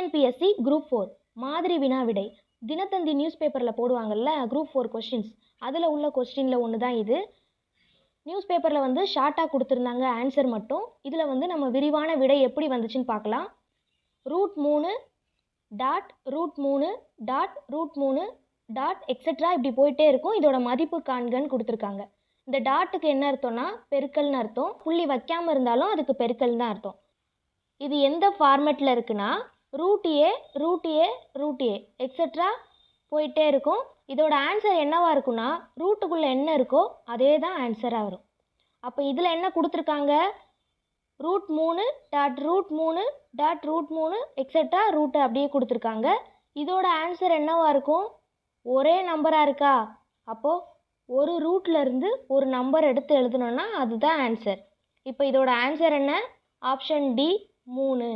TNPSC group 4 மாதிரி வினா விடை தினத்தந்தி நியூஸ் பேப்பரில் போடுவாங்கள்ல குரூப் 4 கொஸ்டின்ஸ், அதில் உள்ள கொஸ்டினில் ஒன்று தான் இது. நியூஸ் பேப்பரில் வந்து ஷார்ட்டாக கொடுத்துருந்தாங்க ஆன்சர் மட்டும். இதில் வந்து நம்ம விரிவான விடை எப்படி வந்துச்சுன்னு பார்க்கலாம். √3 டாட் √3 டாட் √3 டாட் எக்ஸெட்ரா இப்படி போயிட்டே இருக்கும். இதோட மதிப்பு காண்கன்னு கொடுத்துருக்காங்க. இந்த டாட்டுக்கு என்ன அர்த்தம்னா பெருக்கல்னு அர்த்தம். புள்ளி வைக்காமல் இருந்தாலும் அதுக்கு பெருக்கல் தான் அர்த்தம். இது எந்த ஃபார்மேட்டில் இருக்குன்னா √a √a √a எக்ஸெட்ரா போயிட்டே இருக்கும். இதோட ஆன்சர் என்னவா இருக்குன்னா ரூட்டுக்குள்ளே என்ன இருக்கோ அதே தான் ஆன்சராக வரும். அப்போ இதில் என்ன கொடுத்துருக்காங்க, √3 டாட் √3 டாட் √3 எக்ஸெட்ரா ரூட்டு அப்படியே கொடுத்துருக்காங்க. இதோட ஆன்சர் என்னவா இருக்கும், ஒரே நம்பராக இருக்கா. அப்போது ஒரு ரூட்லேருந்து ஒரு நம்பர் எடுத்து எழுதணுன்னா அதுதான் ஆன்சர். இப்போ இதோட ஆன்சர் என்ன, ஆப்ஷன் டி 3.